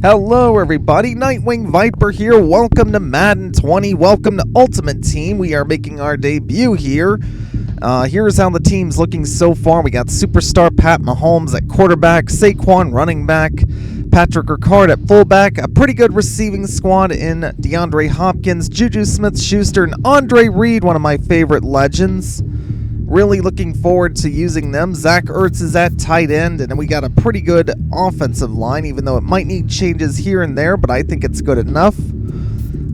Hello everybody, Nightwing Viper here. Welcome to Madden 20. Welcome to Ultimate Team. We are making our debut here. Here's how the team's looking so far. We got superstar Pat Mahomes at quarterback, Saquon running back, Patrick Ricard at fullback, a pretty good receiving squad in DeAndre Hopkins, Juju Smith-Schuster, and Andre Reed, one of my favorite legends. Really looking forward to using them. Zach Ertz is at tight end, and we got a pretty good offensive line, even though it might need changes here and there, but I think it's good enough.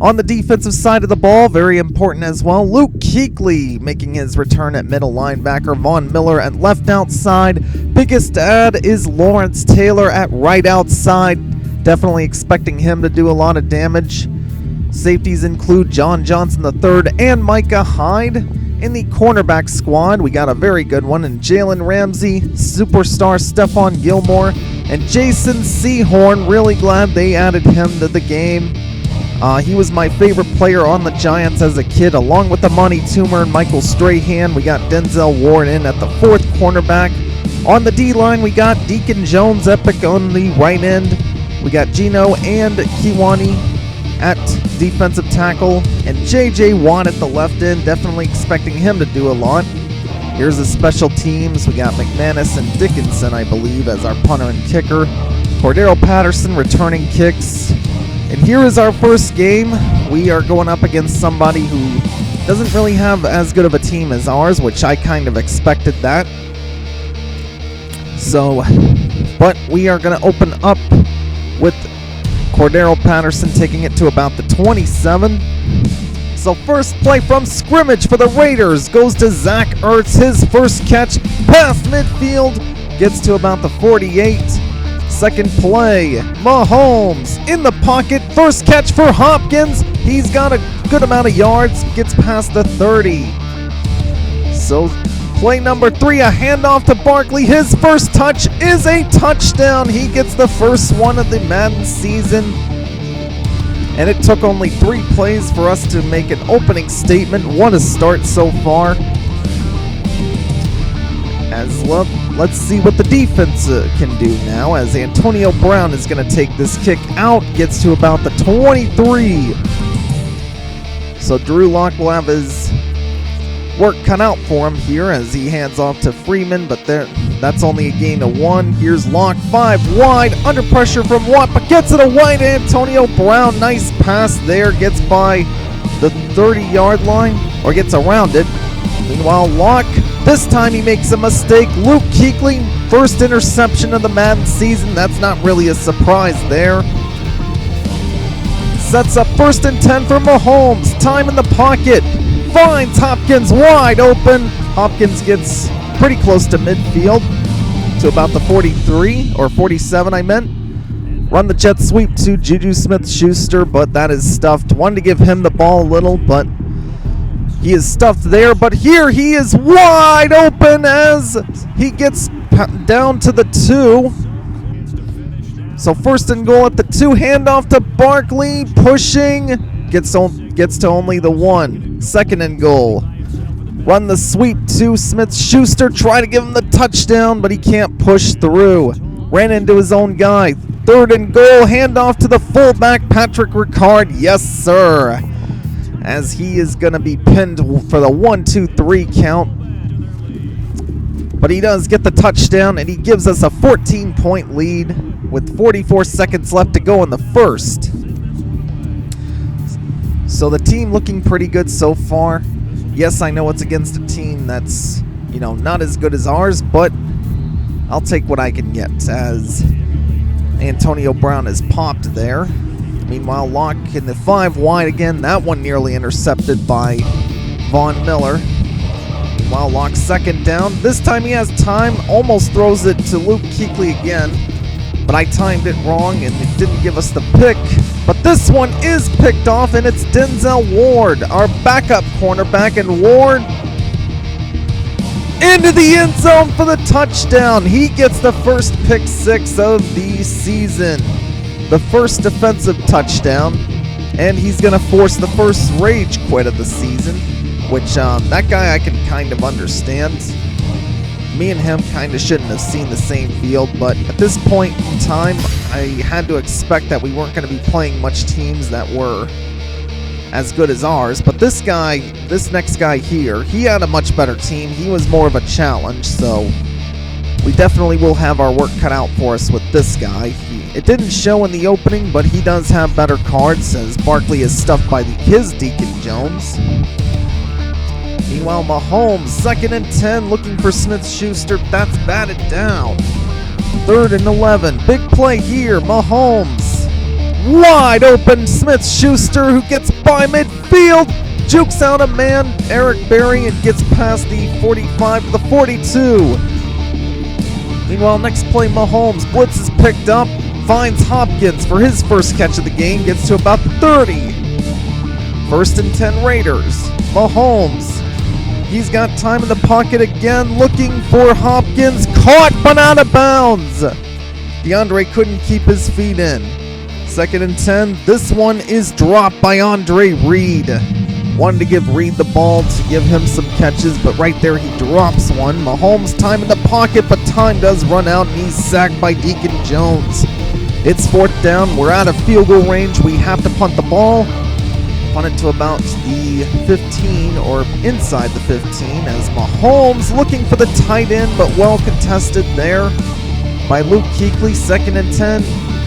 On the defensive side of the ball, very important as well, Luke Kuechly making his return at middle linebacker, Von Miller at left outside. Biggest add is Lawrence Taylor at right outside. Definitely expecting him to do a lot of damage. Safeties include John Johnson III and Micah Hyde. In the cornerback squad, we got a very good one in Jalen Ramsey, superstar Stephon Gilmore, and Jason Sehorn. Really glad they added him to the game. He was my favorite player on the Giants as a kid, along with Amani Toomer and Michael Strahan. We got Denzel Ward in at the fourth cornerback. On the D-line, we got Deacon Jones Epic on the right end. We got Gino and Kiwani at defensive tackle, and J.J. Watt at the left end. Definitely expecting him to do a lot. Here's the special teams. We got McManus and Dickinson, I believe, as our punter and kicker. Cordero Patterson returning kicks. And here is our first game. We are going up against somebody who doesn't really have as good of a team as ours, which I kind of expected that. So, but we are going to open up with Cordero Patterson taking it to about the 27. So first play from scrimmage for the Raiders goes to Zach Ertz. His first catch past midfield gets to about the 48. Second play, Mahomes in the pocket. First catch for Hopkins. He's got a good amount of yards. Gets past the 30. So play number 3, a handoff to Barkley. His first touch is a touchdown. He gets the first one of the Madden season. And it took only 3 plays for us to make an opening statement. What a start so far. Let's see what the defense can do now, as Antonio Brown is going to take this kick out. Gets to about the 23. So Drew Lock will have his work cut out for him here as he hands off to Freeman, but that's only a gain of 1. Here's Lock 5 wide, under pressure from Watt, but gets it away to Antonio Brown. Nice pass there, gets by the 30-yard line, or gets around it. Meanwhile, Lock, this time he makes a mistake. Luke Kuechly, first interception of the Madden season. That's not really a surprise there. Sets up 1st and 10 for Mahomes. Time in the pocket. Finds Hopkins wide open. Hopkins gets pretty close to midfield, to about the 43, or 47 I meant. Run the jet sweep to Juju Smith-Schuster, but that is stuffed. Wanted to give him the ball a little, but he is stuffed there. But here he is wide open as he gets down to the 2. So 1st and goal at the 2. Handoff to Barkley, pushing. Gets to only the 1. 2nd and goal. Run the sweep to Smith-Schuster. Try to give him the touchdown, but he can't push through. Ran into his own guy. 3rd and goal. Handoff to the fullback, Patrick Ricard. Yes, sir. As he is going to be pinned for the 1-2-3 count. But he does get the touchdown, and he gives us a 14-point lead with 44 seconds left to go in the first. So the team looking pretty good so far. Yes, I know it's against a team that's, not as good as ours, but I'll take what I can get, as Antonio Brown is popped there. Meanwhile, Lock in the 5 wide again. That one nearly intercepted by Von Miller. Meanwhile, Lock 2nd down. This time he has time. Almost throws it to Luke Kuechly again, but I timed it wrong and it didn't give us the pick. But this one is picked off, and it's Denzel Ward, our backup cornerback, and Ward into the end zone for the touchdown. He gets the first pick 6 of the season, the first defensive touchdown, and he's going to force the first rage quit of the season, which that guy I can kind of understand. Me and him kind of shouldn't have seen the same field, but at this point in time, I had to expect that we weren't going to be playing much teams that were as good as ours. But this next guy here, he had a much better team. He was more of a challenge, so we definitely will have our work cut out for us with this guy. It didn't show in the opening, but he does have better cards, as Barkley is stuffed by his Deacon Jones. Meanwhile, Mahomes, 2nd and 10, looking for Smith-Schuster. That's batted down. 3rd and 11. Big play here. Mahomes. Wide open. Smith-Schuster, who gets by midfield. Jukes out a man, Eric Berry, and gets past the 45 to the 42. Meanwhile, next play, Mahomes. Blitz is picked up. Finds Hopkins for his first catch of the game. Gets to about the 30. 1st and 10 Raiders. Mahomes. He's got time in the pocket again, looking for Hopkins. Caught, but out of bounds. DeAndre couldn't keep his feet in. 2nd and 10. This one is dropped by Andre Reed. Wanted to give Reed the ball to give him some catches, but right there he drops one. Mahomes, time in the pocket, but time does run out, and he's sacked by Deacon Jones. It's 4th down. We're out of field goal range. We have to punt the ball. Punt it to about the 15 or inside the 15 as Mahomes looking for the tight end, but well contested there by Luke Kuechly. 2nd and 10.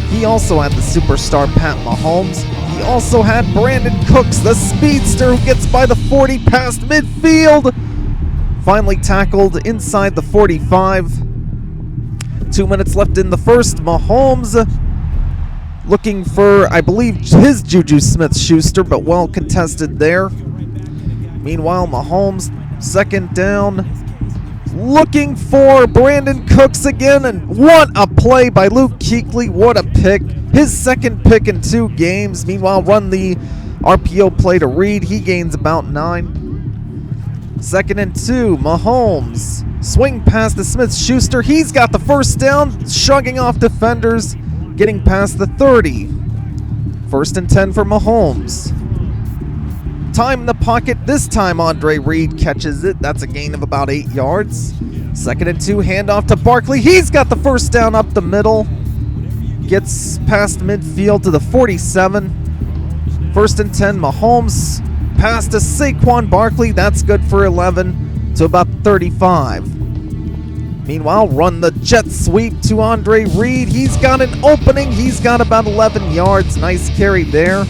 He also had the superstar Pat Mahomes. He also had Brandon Cooks, the speedster, who gets by the 40 past midfield. Finally tackled inside the 45. 2 minutes left in the first. Mahomes looking for, I believe, his Juju Smith-Schuster, but well contested there. Meanwhile, Mahomes, 2nd down, looking for Brandon Cooks again, and what a play by Luke Kuechly. What a pick. His 2nd pick in 2 games. Meanwhile, run the RPO play to Reed. He gains about 9. 2nd and 2, Mahomes. Swing past the Smith-Schuster. He's got the 1st down, shrugging off defenders. Getting past the 30. 1st and 10 for Mahomes. Time in the pocket. This time Andre Reed catches it. That's a gain of about 8 yards. 2nd and 2. Handoff to Barkley. He's got the 1st down up the middle. Gets past midfield to the 47. 1st and 10. Mahomes past to Saquon Barkley. That's good for 11 to about 35. Meanwhile, run the jet sweep to Andre Reed. He's got an opening. He's got about 11 yards. Nice carry there.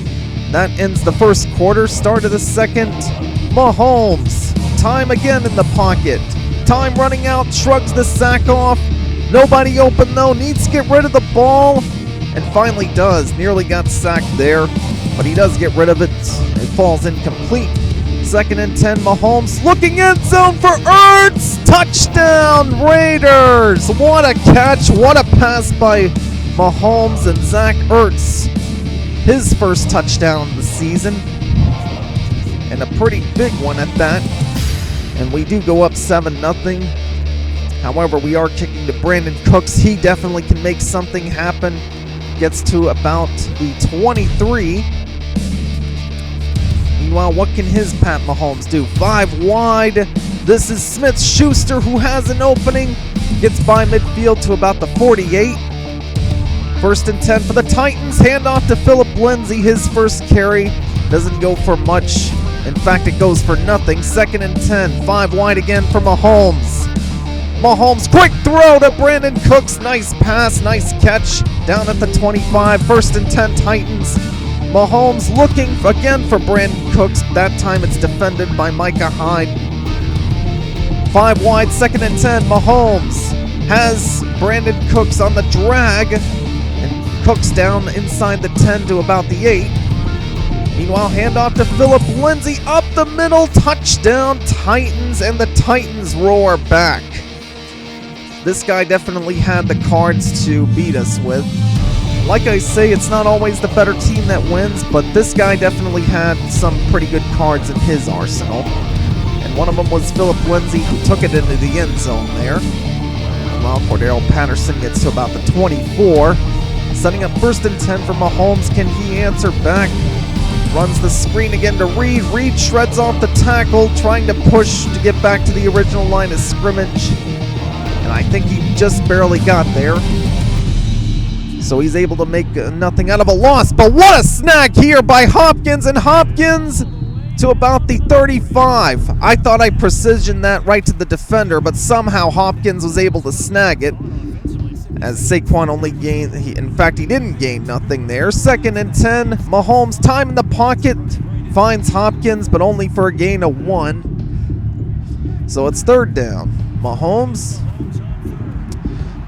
That ends the 1st quarter. Start of the 2nd. Mahomes. Time again in the pocket. Time running out. Shrugs the sack off. Nobody open though. Needs to get rid of the ball. And finally does. Nearly got sacked there. But he does get rid of it. It falls incomplete. 2nd and 10, Mahomes looking end zone for Ertz. Touchdown, Raiders. What a catch. What a pass by Mahomes and Zach Ertz. His first touchdown of the season. And a pretty big one at that. And we do go up 7-0. However, we are kicking to Brandon Cooks. He definitely can make something happen. Gets to about the 23. Meanwhile, what can his Pat Mahomes do? 5 wide. This is Smith-Schuster, who has an opening. Gets by midfield to about the 48. 1st and 10 for the Titans. Handoff to Philip Lindsay. His first carry doesn't go for much. In fact, it goes for nothing. 2nd and 10. 5 wide again for Mahomes. Mahomes, quick throw to Brandon Cooks. Nice pass, nice catch. Down at the 25. 1st and 10 Titans. Mahomes looking again for Brandon Cooks. That time it's defended by Micah Hyde. 5 wide, 2nd and 10. Mahomes has Brandon Cooks on the drag. And Cooks down inside the 10 to about the 8. Meanwhile, handoff to Philip Lindsay. Up the middle. Touchdown Titans. And the Titans roar back. This guy definitely had the cards to beat us with. Like I say, it's not always the better team that wins, but this guy definitely had some pretty good cards in his arsenal. And one of them was Philip Lindsay, who took it into the end zone there. Well, Cordero Patterson gets to about the 24. Setting up 1st and 10 for Mahomes. Can he answer back? Runs the screen again to Reed. Reed shreds off the tackle, trying to push to get back to the original line of scrimmage. And I think he just barely got there. So he's able to make nothing out of a loss. But what a snag here by Hopkins, and Hopkins to about the 35. I thought I precisioned that right to the defender, but somehow Hopkins was able to snag it. As Saquon only gained, in fact, he didn't gain nothing there. 2nd and 10. Mahomes, time in the pocket, finds Hopkins, but only for a gain of 1. So it's 3rd down. Mahomes.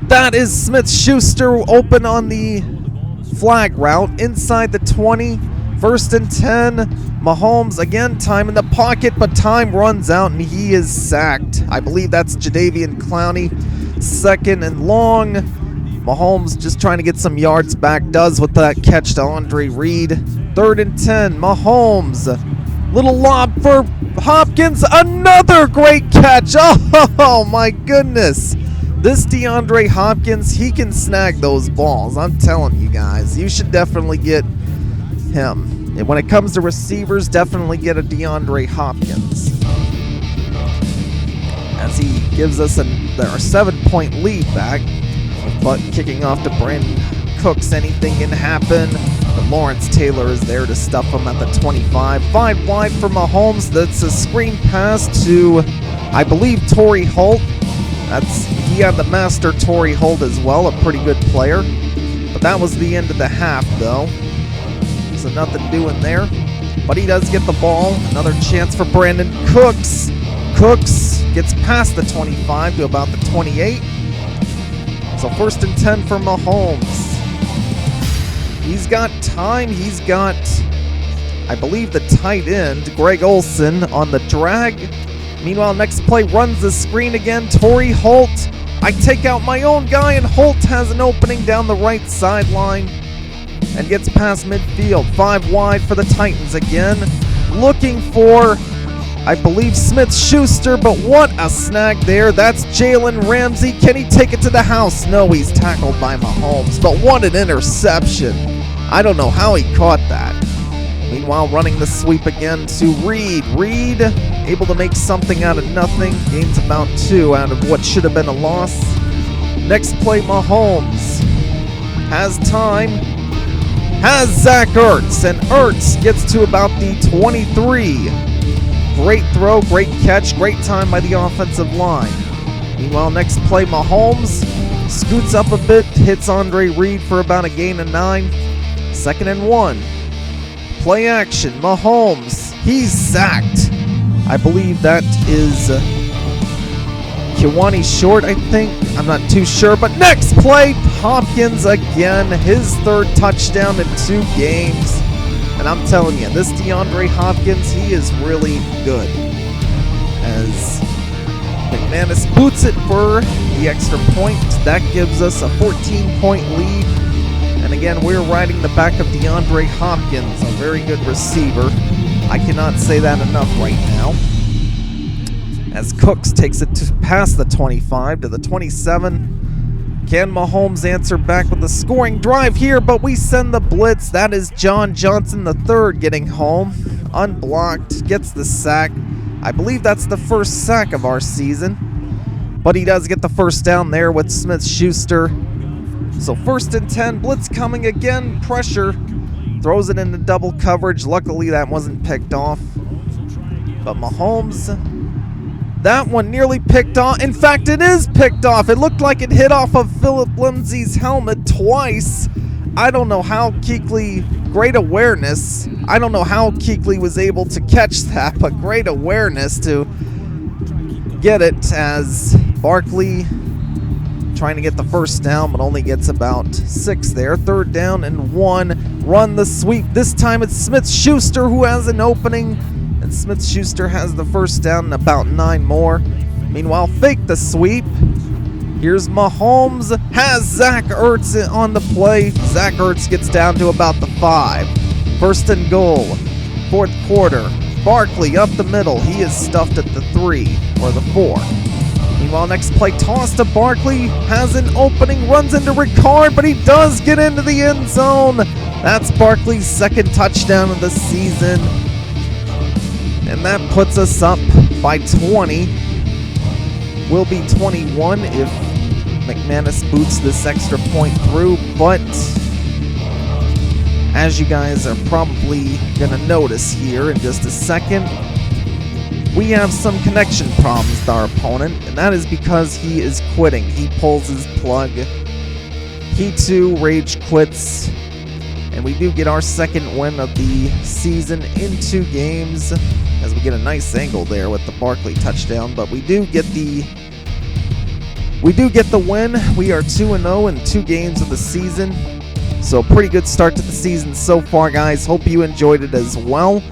That is Smith-Schuster open on the flag route inside the 20. 1st and 10. Mahomes, again, time in the pocket, but time runs out and he is sacked. I believe that's Jadeveon Clowney. 2nd and long. Mahomes just trying to get some yards back. Does with that catch to Andre Reed. 3rd and 10. Mahomes. Little lob for Hopkins. Another great catch. Oh my goodness. This DeAndre Hopkins, he can snag those balls. I'm telling you guys. You should definitely get him. And when it comes to receivers, definitely get a DeAndre Hopkins. As he gives us our 7-point lead back. But kicking off to Brandon Cooks, anything can happen. But Lawrence Taylor is there to stuff him at the 25. 5 wide for Mahomes. That's a screen pass to, I believe, Torrey Holt. He had the master Torrey Holt as well, a pretty good player. But that was the end of the half, though. So nothing doing there. But he does get the ball. Another chance for Brandon Cooks. Cooks gets past the 25 to about the 28. So 1st and 10 for Mahomes. He's got time. He's got, I believe, the tight end, Greg Olsen, on the drag. Meanwhile, next play runs the screen again. Torrey Holt. I take out my own guy, and Holt has an opening down the right sideline and gets past midfield. 5 wide for the Titans again. Looking for, I believe, Smith-Schuster, but what a snag there. That's Jalen Ramsey. Can he take it to the house? No, he's tackled by Mahomes, but what an interception. I don't know how he caught that. Meanwhile, running the sweep again to Reed. Reed able to make something out of nothing. Gains about 2 out of what should have been a loss. Next play, Mahomes has time. Has Zach Ertz, and Ertz gets to about the 23. Great throw, great catch, great time by the offensive line. Meanwhile, next play, Mahomes scoots up a bit, hits Andre Reed for about a gain of 9. 2nd and 1. Play action, Mahomes. He's sacked. I believe that is Kiwani Short, I think. I'm not too sure. But next play, Hopkins again. His 3rd touchdown in 2 games. And I'm telling you, this DeAndre Hopkins, he is really good. As McManus boots it for the extra point. That gives us a 14-point lead. And again, we're riding the back of DeAndre Hopkins, a very good receiver. I cannot say that enough right now. As Cooks takes it past the 25 to the 27. Can Mahomes answer back with a scoring drive here? But we send the blitz. That is John Johnson III getting home. Unblocked, gets the sack. I believe that's the first sack of our season. But he does get the first down there with Smith-Schuster. So 1st and 10, blitz coming again, pressure, throws it into double coverage. Luckily that wasn't picked off. But Mahomes, that one nearly picked off. In fact, it is picked off. It looked like it hit off of Philip Lindsay's helmet twice. I don't know how Kuechly, great awareness. I don't know how Kuechly was able to catch that, but great awareness to get it as Barkley trying to get the first down, but only gets about 6 there. 3rd down and 1. Run the sweep. This time it's Smith-Schuster who has an opening, and Smith-Schuster has the first down and about 9 more. Meanwhile, fake the sweep. Here's Mahomes. Has Zach Ertz on the play. Zach Ertz gets down to about the 5. 1st and goal. 4th quarter. Barkley up the middle. He is stuffed at the 3 or the 4. Meanwhile, next play, toss to Barkley, has an opening, runs into Ricard, but he does get into the end zone. That's Barkley's 2nd touchdown of the season. And that puts us up by 20. Will be 21 if McManus boots this extra point through, but as you guys are probably going to notice here in just a second, we have some connection problems with our opponent, and that is because he is quitting. He pulls his plug. He too rage quits, and we do get our second win of the season in 2 games, as we get a nice angle there with the Barkley touchdown. But we do get the win. We are 2-0 in 2 games of the season, so a pretty good start to the season so far, guys. Hope you enjoyed it as well.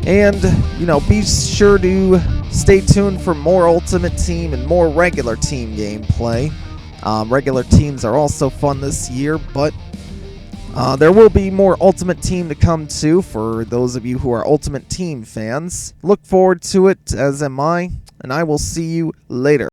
And, be sure to stay tuned for more Ultimate Team and more regular team gameplay. Regular teams are also fun this year, but there will be more Ultimate Team to come too for those of you who are Ultimate Team fans. Look forward to it, as am I, and I will see you later.